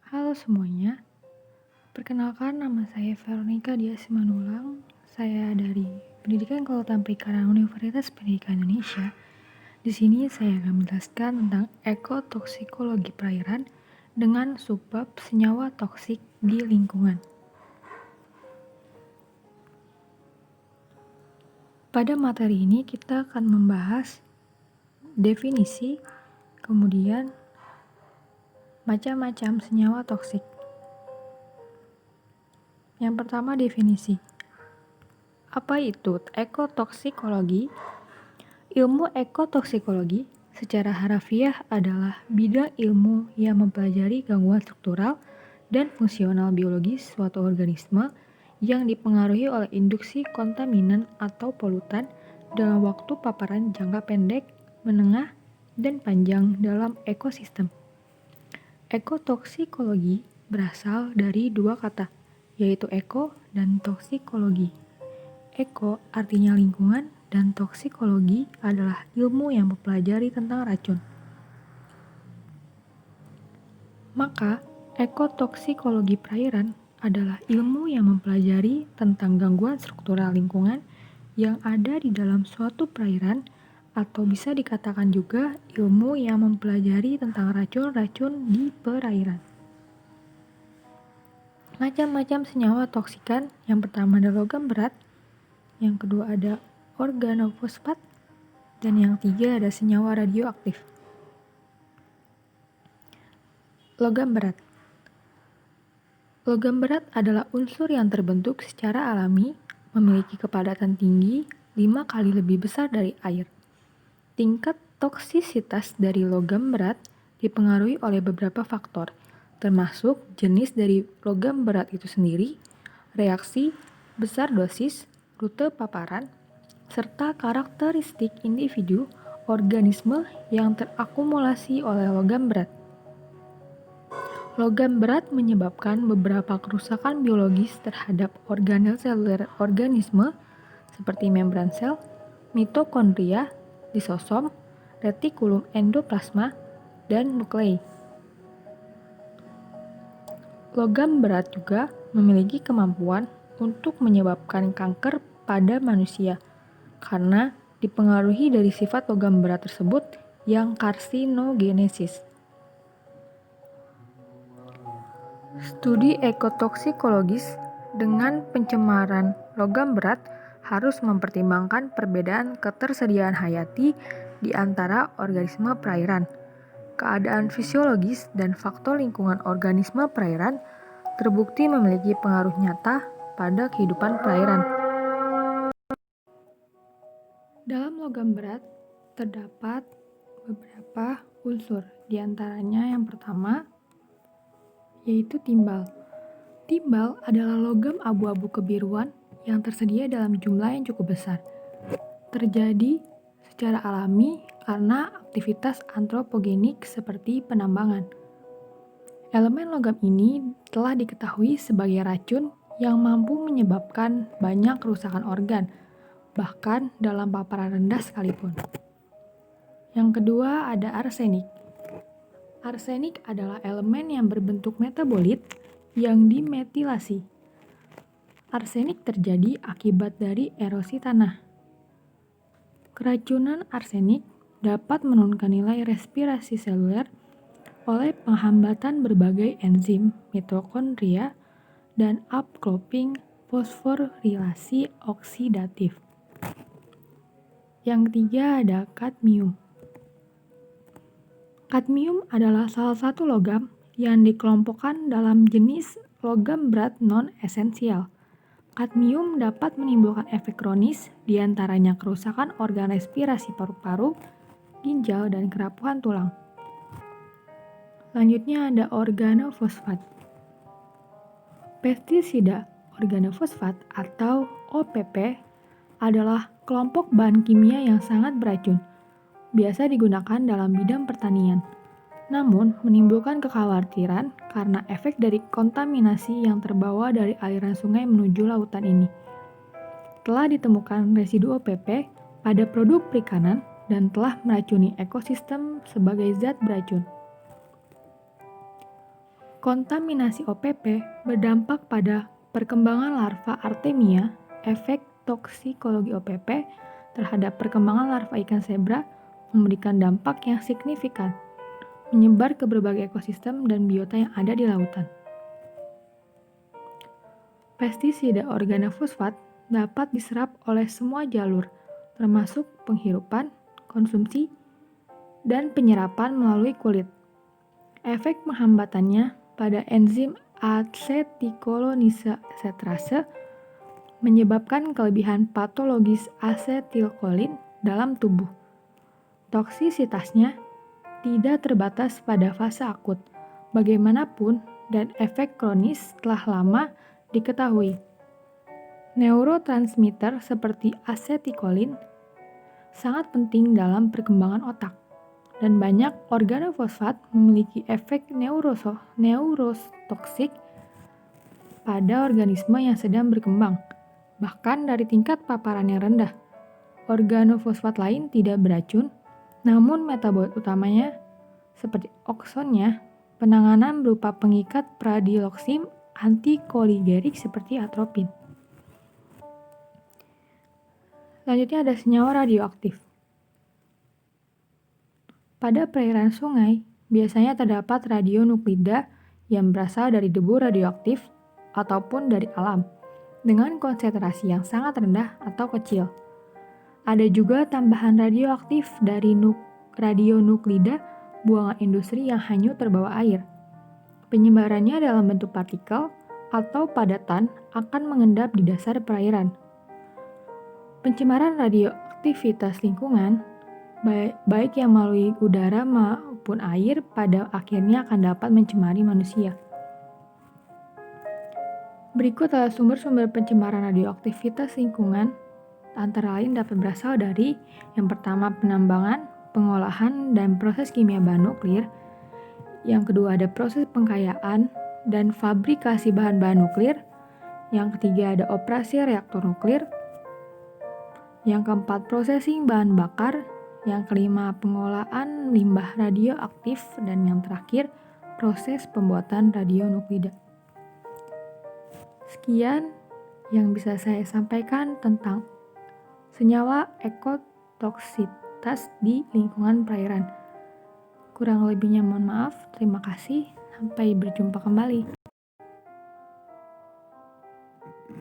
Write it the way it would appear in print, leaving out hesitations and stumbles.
Halo semuanya, perkenalkan nama saya Veronica Dias Simanulang. Saya dari Pendidikan Kelautan Perikanan Universitas Pendidikan Indonesia. Di sini saya akan menjelaskan tentang ekotoksikologi perairan dengan subbab senyawa toksik di lingkungan. Pada materi ini kita akan membahas definisi, kemudian macam-macam senyawa toksik. Yang pertama, definisi. Apa itu ekotoksikologi? Ilmu ekotoksikologi secara harafiah adalah bidang ilmu yang mempelajari gangguan struktural dan fungsional biologis suatu organisme yang dipengaruhi oleh induksi kontaminan atau polutan dalam waktu paparan jangka pendek, menengah, dan panjang dalam ekosistem. Ekotoksikologi berasal dari dua kata, yaitu eko dan toksikologi. Eko artinya lingkungan dan toksikologi adalah ilmu yang mempelajari tentang racun. Maka, ekotoksikologi perairan adalah ilmu yang mempelajari tentang gangguan struktural lingkungan yang ada di dalam suatu perairan, atau bisa dikatakan juga ilmu yang mempelajari tentang racun-racun di perairan. Macam-macam senyawa toksikan, yang pertama ada logam berat, yang kedua ada organofosfat, dan yang ketiga ada senyawa radioaktif. Logam berat. Logam berat adalah unsur yang terbentuk secara alami, memiliki kepadatan tinggi 5 kali lebih besar dari air. Tingkat toksisitas dari logam berat dipengaruhi oleh beberapa faktor, termasuk jenis dari logam berat itu sendiri, reaksi, besar dosis, rute paparan, serta karakteristik individu organisme yang terakumulasi oleh logam berat. Logam berat menyebabkan beberapa kerusakan biologis terhadap organel seluler organisme seperti membran sel, mitokondria, lisosom, retikulum endoplasma, dan nuklei. Logam berat juga memiliki kemampuan untuk menyebabkan kanker pada manusia karena dipengaruhi dari sifat logam berat tersebut yang karsinogenesis. Studi ekotoksikologis dengan pencemaran logam berat harus mempertimbangkan perbedaan ketersediaan hayati di antara organisme perairan. Keadaan fisiologis dan faktor lingkungan organisme perairan terbukti memiliki pengaruh nyata pada kehidupan perairan. Dalam logam berat terdapat beberapa unsur, di antaranya yang pertama yaitu timbal. Timbal adalah logam abu-abu kebiruan yang tersedia dalam jumlah yang cukup besar. Terjadi secara alami karena aktivitas antropogenik seperti penambangan. Elemen logam ini telah diketahui sebagai racun yang mampu menyebabkan banyak kerusakan organ, bahkan dalam paparan rendah sekalipun. Yang kedua ada arsenik. Arsenik adalah elemen yang berbentuk metabolit yang dimetilasi. Arsenik terjadi akibat dari erosi tanah. Keracunan arsenik dapat menurunkan nilai respirasi seluler oleh penghambatan berbagai enzim mitokondria dan upclopping fosforilasi oksidatif. Yang ketiga ada kadmium. Kadmium adalah salah satu logam yang dikelompokkan dalam jenis logam berat non-esensial. Kadmium dapat menimbulkan efek kronis, diantaranya kerusakan organ respirasi paru-paru, ginjal, dan kerapuhan tulang. Selanjutnya ada organofosfat. Pestisida organofosfat atau OPP adalah kelompok bahan kimia yang sangat beracun, biasa digunakan dalam bidang pertanian. Namun, menimbulkan kekhawatiran karena efek dari kontaminasi yang terbawa dari aliran sungai menuju lautan ini. Telah ditemukan residu OPP pada produk perikanan dan telah meracuni ekosistem sebagai zat beracun. Kontaminasi OPP berdampak pada perkembangan larva Artemia. Efek toksikologi OPP terhadap perkembangan larva ikan zebra memberikan dampak yang signifikan, menyebar ke berbagai ekosistem dan biota yang ada di lautan. Pestisida organofosfat dapat diserap oleh semua jalur, termasuk penghirupan, konsumsi, dan penyerapan melalui kulit. Efek penghambatannya pada enzim asetikolonisase menyebabkan kelebihan patologis asetilkolin dalam tubuh. Toksisitasnya tidak terbatas pada fase akut, bagaimanapun, dan efek kronis telah lama diketahui. Neurotransmitter seperti asetikolin sangat penting dalam perkembangan otak, dan banyak organofosfat memiliki efek neurotoksik pada organisme yang sedang berkembang, bahkan dari tingkat paparan yang rendah. Organofosfat lain tidak beracun, namun metabolit utamanya, seperti oksonnya, penanganan berupa pengikat pradiloksim antikoligerik seperti atropin. Selanjutnya ada senyawa radioaktif. Pada perairan sungai, biasanya terdapat radionuklida yang berasal dari debu radioaktif ataupun dari alam, dengan konsentrasi yang sangat rendah atau kecil. Ada juga tambahan radioaktif dari radionuklida buangan industri yang hanyut terbawa air. Penyebarannya dalam bentuk partikel atau padatan akan mengendap di dasar perairan. Pencemaran radioaktivitas lingkungan, baik yang melalui udara maupun air, pada akhirnya akan dapat mencemari manusia. Berikut adalah sumber-sumber pencemaran radioaktivitas lingkungan, antara lain dapat berasal dari yang pertama penambangan, pengolahan, dan proses kimia bahan nuklir. Yang kedua ada proses pengkayaan dan fabrikasi bahan-bahan nuklir. Yang ketiga ada operasi reaktor nuklir. Yang keempat processing bahan bakar. Yang kelima pengolahan limbah radioaktif. Dan yang terakhir proses pembuatan radionuklida. Sekian yang bisa saya sampaikan tentang senyawa ekotoksitas di lingkungan perairan. Kurang lebihnya mohon maaf. Terima kasih. Sampai berjumpa kembali.